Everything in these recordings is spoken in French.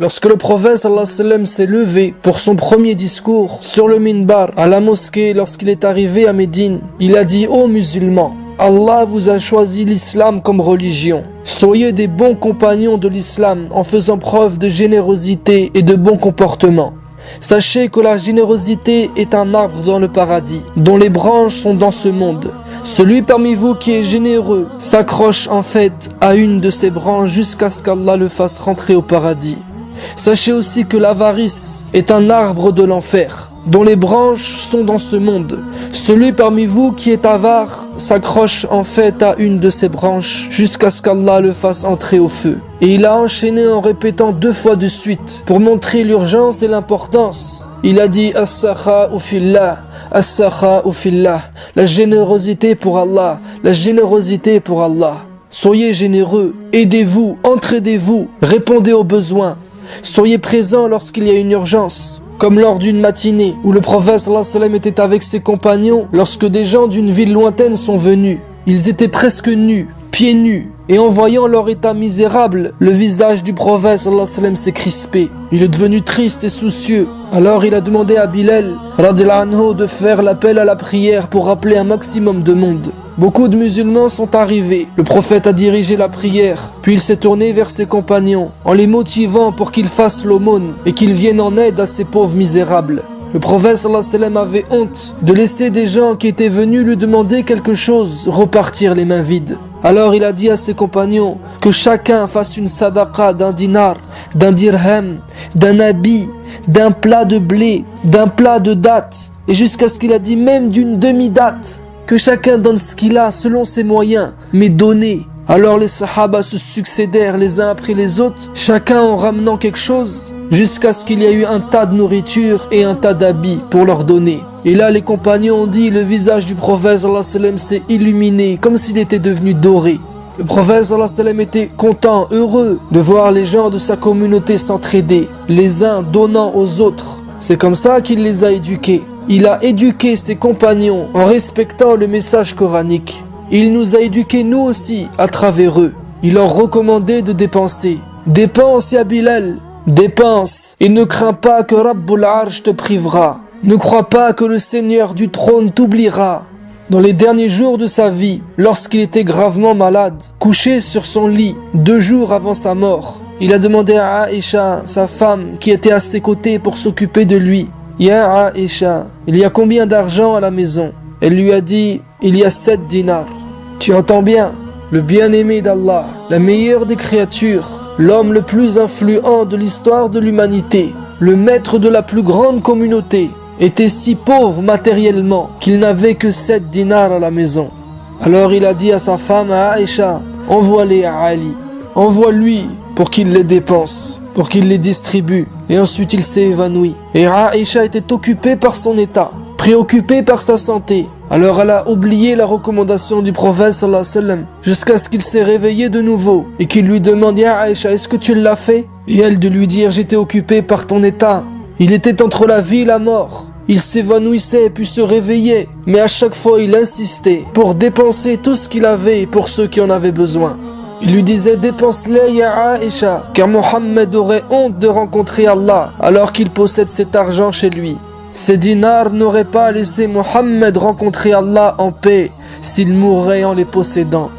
Lorsque le prophète sallallahu alayhi wa sallam s'est levé pour son premier discours sur le minbar à la mosquée lorsqu'il est arrivé à Médine, il a dit: ô musulmans, Allah vous a choisi l'islam comme religion. Soyez des bons compagnons de l'islam en faisant preuve de générosité et de bon comportement. Sachez que la générosité est un arbre dans le paradis, dont les branches sont dans ce monde. Celui parmi vous qui est généreux s'accroche en fait à une de ses branches jusqu'à ce qu'Allah le fasse rentrer au paradis. Sachez aussi que l'avarice est un arbre de l'enfer, dont les branches sont dans ce monde. Celui parmi vous qui est avare s'accroche en fait à une de ses branches jusqu'à ce qu'Allah le fasse entrer au feu. Et il a enchaîné en répétant 2 fois de suite pour montrer l'urgence et l'importance. Il a dit: as-sakha'u fillah, as-sakha'u fillah, la générosité pour Allah, la générosité pour Allah. Soyez généreux, aidez-vous, entraidez-vous, répondez aux besoins. Soyez présents lorsqu'il y a une urgence, comme lors d'une matinée où le prophète sallallahu alayhi wa sallam était avec ses compagnons lorsque des gens d'une ville lointaine sont venus. Ils étaient presque nus, pieds nus, et en voyant leur état misérable, le visage du prophète sallallahu alayhi wa sallam s'est crispé. Il est devenu triste et soucieux. Alors il a demandé à Bilal radhiyallahu anhu de faire l'appel à la prière pour rappeler un maximum de monde. Beaucoup de musulmans sont arrivés. Le prophète a dirigé la prière, puis il s'est tourné vers ses compagnons en les motivant pour qu'ils fassent l'aumône et qu'ils viennent en aide à ces pauvres misérables. Le prophète sallallahu alayhi wa sallam avait honte de laisser des gens qui étaient venus lui demander quelque chose repartir les mains vides. Alors il a dit à ses compagnons que chacun fasse une sadaqa d'un dinar, d'un dirham, d'un habit, d'un plat de blé, d'un plat de dattes, et jusqu'à ce qu'il a dit même d'une demi-date. Que chacun donne ce qu'il a selon ses moyens, mais donner. Alors les sahaba se succédèrent les uns après les autres, chacun en ramenant quelque chose, jusqu'à ce qu'il y ait eu un tas de nourriture et un tas d'habits pour leur donner. Et là les compagnons ont dit: le visage du prophète sallallahu alayhi wa sallam s'est illuminé comme s'il était devenu doré. Le prophète sallallahu alayhi wa sallam était content, heureux de voir les gens de sa communauté s'entraider, les uns donnant aux autres. C'est comme ça qu'il les a éduqués. Il a éduqué ses compagnons en respectant le message coranique. Il nous a éduqués nous aussi à travers eux. Il leur recommandait de dépenser. Dépense ya Bilal, dépense, et ne crains pas que Rabbul Arsh te privera. Ne crois pas que le Seigneur du trône t'oubliera. Dans les derniers jours de sa vie, lorsqu'il était gravement malade, couché sur son lit 2 jours avant sa mort, il a demandé à Aïcha, sa femme, qui était à ses côtés pour s'occuper de lui: Ya Aïcha, il y a combien d'argent à la maison? Elle lui a dit: il y a 7 dinars. Tu entends bien? Le bien-aimé d'Allah, la meilleure des créatures, l'homme le plus influent de l'histoire de l'humanité, le maître de la plus grande communauté, était si pauvre matériellement qu'il n'avait que 7 dinars à la maison. Alors il a dit à sa femme, à Aïcha: envoie-les à Ali, envoie-lui pour qu'il les dépense, pour qu'il les distribue. Et ensuite il s'est évanoui. Et Aïcha était occupée par son état, préoccupée par sa santé. Alors elle a oublié la recommandation du prophète sallallahu alayhi wa sallam, jusqu'à ce qu'il s'est réveillé de nouveau et qu'il lui demande: Ya Aïcha, est-ce que tu l'as fait? Et elle de lui dire: j'étais occupée par ton état. Il était entre la vie et la mort. Il s'évanouissait puis se réveillait, mais à chaque fois il insistait pour dépenser tout ce qu'il avait pour ceux qui en avaient besoin. Il lui disait: dépense-les ya Aïcha, car Mohammed aurait honte de rencontrer Allah alors qu'il possède cet argent chez lui. Ces dinars n'auraient pas laissé Mohammed rencontrer Allah en paix s'il mourait en les possédant.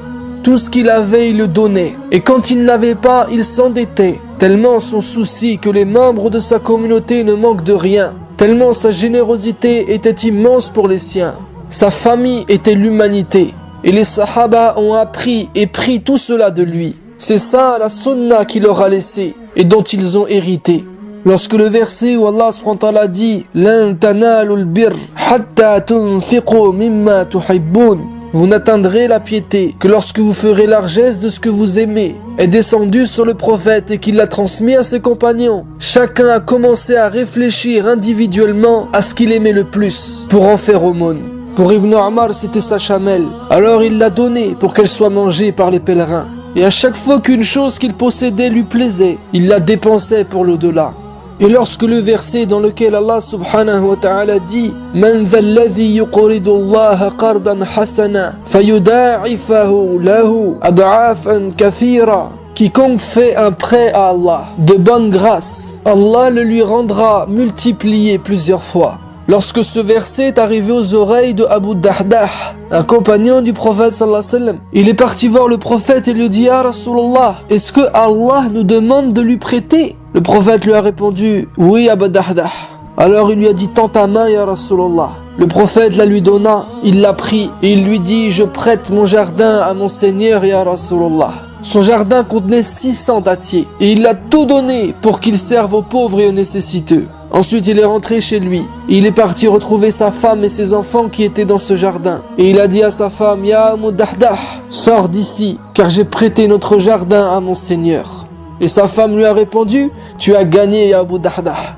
Tout ce qu'il avait, il le donnait, et quand il n'avait pas, il s'endettait, tellement son souci que les membres de sa communauté ne manquent de rien, tellement sa générosité était immense pour les siens. Sa famille était l'humanité, et les sahaba ont appris et pris tout cela de lui. C'est ça la sunna qu'il leur a laissé et dont ils ont hérité. Lorsque le verset où Allah subhanahu wa ta'ala dit Lan tanalul birr hatta tunfiqu mimma tuhibbun, vous n'atteindrez la piété que lorsque vous ferez largesse de ce que vous aimez, est descendu sur le prophète et qu'il l'a transmis à ses compagnons. Chacun a commencé à réfléchir individuellement à ce qu'il aimait le plus pour en faire aumône. Pour Ibn Omar, c'était sa chamelle. Alors il l'a donnée pour qu'elle soit mangée par les pèlerins. Et à chaque fois qu'une chose qu'il possédait lui plaisait, il la dépensait pour l'au-delà. Et lorsque le verset dans lequel Allah subhanahu wa ta'ala dit Man dha alladhi yuqridu Allah qardan hasana fayudha'ifahu lahu ad'afan kathira, quiconque fait un prêt à Allah de bonne grâce, Allah le lui rendra multiplié plusieurs fois. Lorsque ce verset est arrivé aux oreilles de Abu Dahdah, un compagnon du prophète sallallahu alayhi wa sallam, il est parti voir le prophète et lui dit Ya Rasulallah, est-ce que Allah nous demande de lui prêter? Le prophète lui a répondu Oui Abu Dahdah. Alors il lui a dit Tends ta main Ya Rasulallah. Le prophète la lui donna, il l'a pris et il lui dit Je prête mon jardin à mon Seigneur Ya Rasulallah. Son jardin contenait 600 dattiers et il a tout donné pour qu'il serve aux pauvres et aux nécessiteux. Ensuite il est rentré chez lui et il est parti retrouver sa femme et ses enfants qui étaient dans ce jardin. Et il a dit à sa femme Ya Abu Dahdah, sors d'ici car j'ai prêté notre jardin à mon Seigneur. Et sa femme lui a répondu Tu as gagné Ya Abu Dahdah.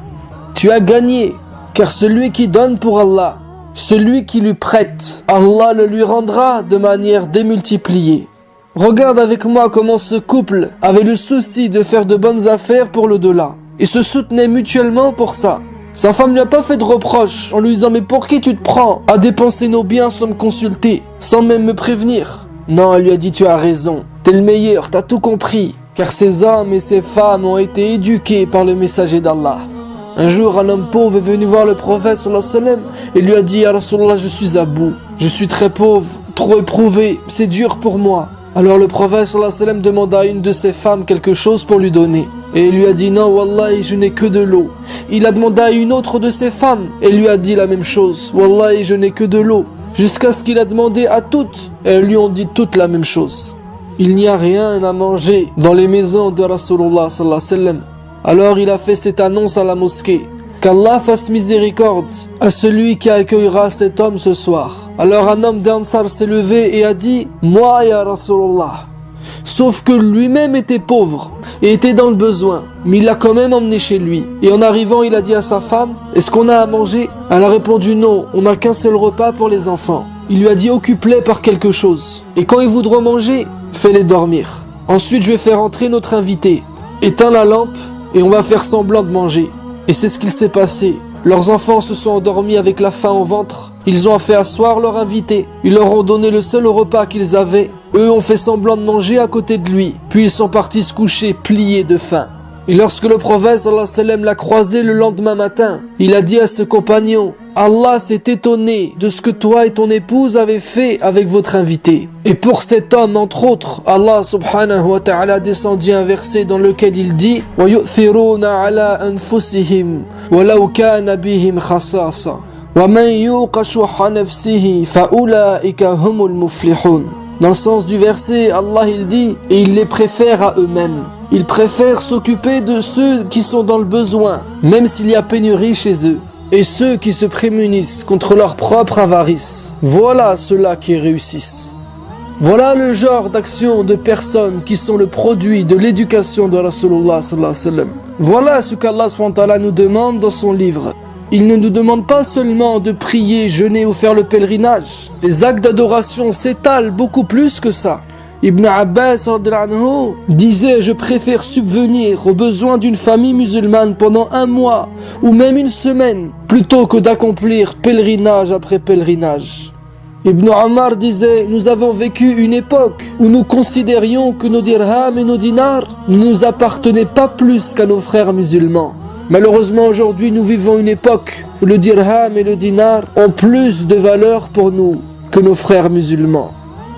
Tu as gagné car celui qui donne pour Allah, celui qui lui prête, Allah le lui rendra de manière démultipliée. Regarde avec moi comment ce couple avait le souci de faire de bonnes affaires pour l'au-delà et se soutenaient mutuellement pour ça. Sa femme ne lui a pas fait de reproches en lui disant Mais pour qui tu te prends à dépenser nos biens sans me consulter, sans même me prévenir? Non, elle lui a dit Tu as raison, t'es le meilleur, t'as tout compris. Car ces hommes et ces femmes ont été éduqués par le messager d'Allah. Un jour, un homme pauvre est venu voir le prophète sallallahu alayhi wa sallam et lui a dit Ya Rasulallah, je suis à bout, je suis très pauvre, trop éprouvé, c'est dur pour moi. Alors le prophète sallallahu alayhi wa sallam demanda à une de ses femmes quelque chose pour lui donner. Et il lui a dit non, wallahi, je n'ai que de l'eau. Il a demandé à une autre de ses femmes et lui a dit la même chose. Wallahi, je n'ai que de l'eau. Jusqu'à ce qu'il a demandé à toutes et elles lui ont dit toutes la même chose. Il n'y a rien à manger dans les maisons de Rasulullah sallallahu alayhi wa sallam. Alors il a fait cette annonce à la mosquée. Qu'Allah fasse miséricorde à celui qui accueillera cet homme ce soir. Alors un homme d'Ansar s'est levé et a dit Moi ya Rasulullah. Sauf que lui-même était pauvre et était dans le besoin. Mais il l'a quand même emmené chez lui. Et en arrivant il a dit à sa femme Est-ce qu'on a à manger? Elle a répondu non, on n'a qu'un seul repas pour les enfants. Il lui a dit occupe-les par quelque chose. Et quand ils voudront manger, fais-les dormir. Ensuite je vais faire entrer notre invité. Éteins la lampe et on va faire semblant de manger. Et c'est ce qu'il s'est passé. Leurs enfants se sont endormis avec la faim au ventre. Ils ont fait asseoir leur invité. Ils leur ont donné le seul repas qu'ils avaient. Eux ont fait semblant de manger à côté de lui. Puis ils sont partis se coucher pliés de faim. Et lorsque le prophète sallallahu alayhi wa sallam l'a croisé le lendemain matin, il a dit à ce compagnon Allah s'est étonné de ce que toi et ton épouse avez fait avec votre invité. Et pour cet homme, entre autres, Allah subhanahu wa ta'ala a descendu un verset dans lequel il dit وَيُؤْثِرُونَ عَلَىٰ أَنفُسِهِمْ وَلَوْ كَانَ بِهِمْ خَصَاصَةٌ وَمَنْ يُوقَ شُحَّ نَفْسِهِ فَأُولَٰئِكَ هُمُ الْمُفْلِحُونَ. Dans le sens du verset, Allah il dit et il les préfère à eux-mêmes. Ils préfèrent s'occuper de ceux qui sont dans le besoin, même s'il y a pénurie chez eux. Et ceux qui se prémunissent contre leur propre avarice. Voilà ceux-là qui réussissent. Voilà le genre d'action de personnes qui sont le produit de l'éducation de Rasulullah sallallahu alayhi wa sallam. Voilà ce qu'Allah subhanahu wa ta'ala nous demande dans son livre. Il ne nous demande pas seulement de prier, jeûner ou faire le pèlerinage. Les actes d'adoration s'étalent beaucoup plus que ça. Ibn Abbas disait je préfère subvenir aux besoins d'une famille musulmane pendant un mois ou même une semaine plutôt que d'accomplir pèlerinage après pèlerinage. Ibn Omar disait nous avons vécu une époque où nous considérions que nos dirhams et nos dinars ne nous appartenaient pas plus qu'à nos frères musulmans. Malheureusement aujourd'hui nous vivons une époque où le dirham et le dinar ont plus de valeur pour nous que nos frères musulmans.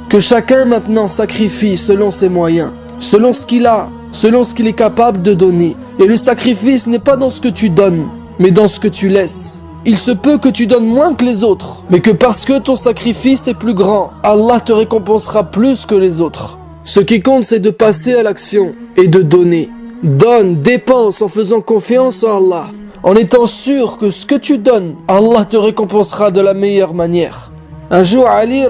Que chacun maintenant sacrifie selon ses moyens, selon ce qu'il a, selon ce qu'il est capable de donner. Et le sacrifice n'est pas dans ce que tu donnes, mais dans ce que tu laisses. Il se peut que tu donnes moins que les autres, mais que parce que ton sacrifice est plus grand, Allah te récompensera plus que les autres. Ce qui compte, c'est de passer à l'action et de donner. Donne, dépense en faisant confiance en Allah, en étant sûr que ce que tu donnes, Allah te récompensera de la meilleure manière. Un jour, Ali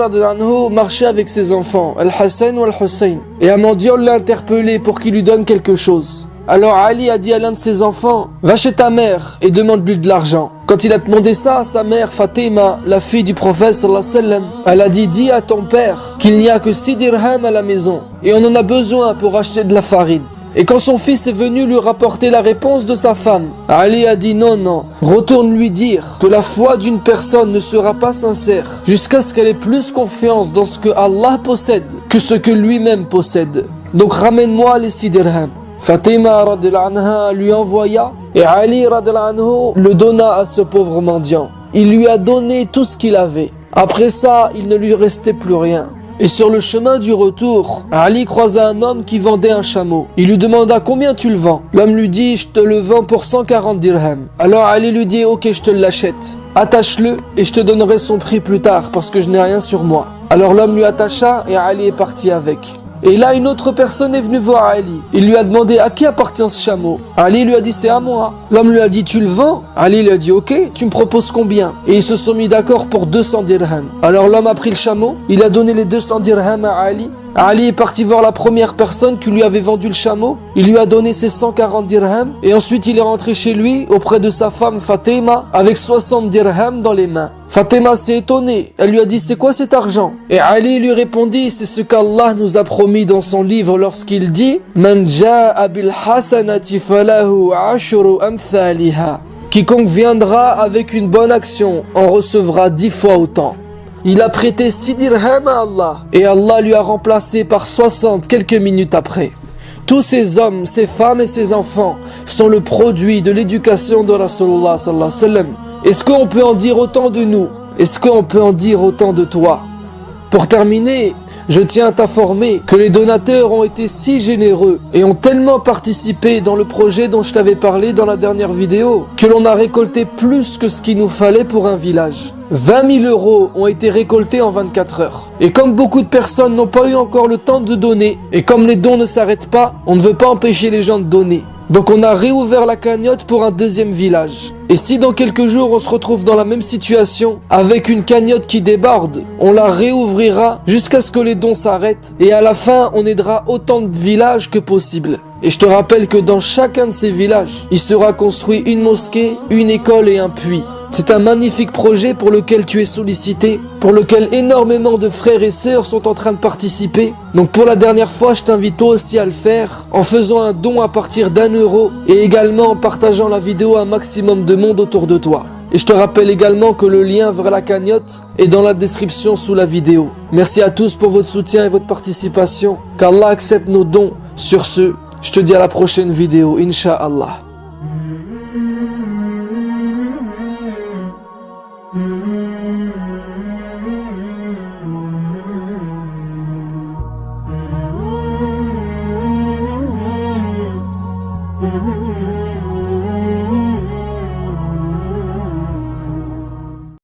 marchait avec ses enfants, Al-Hassan ou Al-Hussein, et un mendiant l'a interpellé pour qu'il lui donne quelque chose. Alors Ali a dit à l'un de ses enfants, va chez ta mère et demande-lui de l'argent. Quand il a demandé ça à sa mère Fatima, la fille du prophète sallallahu alayhi wa sallam, elle a dit, dis à ton père qu'il n'y a que 6 dirhams à la maison et on en a besoin pour acheter de la farine. Et quand son fils est venu lui rapporter la réponse de sa femme, Ali a dit non, retourne lui dire que la foi d'une personne ne sera pas sincère jusqu'à ce qu'elle ait plus confiance dans ce que Allah possède que ce que lui-même possède. Donc ramène-moi les 6 dirhams. Fatima radiallahu anha lui envoya et Ali radiallahu anhu le donna à ce pauvre mendiant. Il lui a donné tout ce qu'il avait. Après ça, il ne lui restait plus rien. Et sur le chemin du retour, Ali croisa un homme qui vendait un chameau. Il lui demanda combien tu le vends. L'homme lui dit je te le vends pour 140 dirhams. Alors Ali lui dit ok je te l'achète. Attache-le et je te donnerai son prix plus tard parce que je n'ai rien sur moi. Alors l'homme lui attacha et Ali est parti avec. Et là une autre personne est venue voir Ali. Il lui a demandé à qui appartient ce chameau. Ali lui a dit c'est à moi. L'homme lui a dit tu le vends. Ali lui a dit ok, tu me proposes combien? Et ils se sont mis d'accord pour 200 dirhams. Alors l'homme a pris le chameau, il a donné les 200 dirhams à Ali. Ali est parti voir la première personne qui lui avait vendu le chameau. Il lui a donné ses 140 dirhams. Et ensuite il est rentré chez lui auprès de sa femme Fatima avec 60 dirhams dans les mains. Fatima s'est étonnée. Elle lui a dit c'est quoi cet argent? Et Ali lui répondit c'est ce qu'Allah nous a promis dans son livre lorsqu'il dit Man ja'a bil hasanati falahu ashru amthaliha. Quiconque viendra avec une bonne action en recevra 10 fois autant. Il a prêté 6 dirhams à Allah et Allah lui a remplacé par 60 quelques minutes après. Tous ces hommes, ces femmes et ces enfants sont le produit de l'éducation de Rasulullah sallallahu alayhi wa sallam. Est-ce qu'on peut en dire autant de nous? Est-ce qu'on peut en dire autant de toi? Pour terminer, je tiens à t'informer que les donateurs ont été si généreux et ont tellement participé dans le projet dont je t'avais parlé dans la dernière vidéo que l'on a récolté plus que ce qu'il nous fallait pour un village. 20 000 € ont été récoltés en 24 heures. Et comme beaucoup de personnes n'ont pas eu encore le temps de donner, et comme les dons ne s'arrêtent pas, on ne veut pas empêcher les gens de donner. Donc on a réouvert la cagnotte pour un deuxième village. Et si dans quelques jours on se retrouve dans la même situation, avec une cagnotte qui déborde, on la réouvrira jusqu'à ce que les dons s'arrêtent. Et à la fin, on aidera autant de villages que possible. Et je te rappelle que dans chacun de ces villages, il sera construit une mosquée, une école et un puits. C'est un magnifique projet pour lequel tu es sollicité, pour lequel énormément de frères et sœurs sont en train de participer. Donc pour la dernière fois, je t'invite toi aussi à le faire en faisant un don à partir d'1 € et également en partageant la vidéo à un maximum de monde autour de toi. Et je te rappelle également que le lien vers la cagnotte est dans la description sous la vidéo. Merci à tous pour votre soutien et votre participation. Qu'Allah accepte nos dons. Sur ce, je te dis à la prochaine vidéo, Inch'Allah.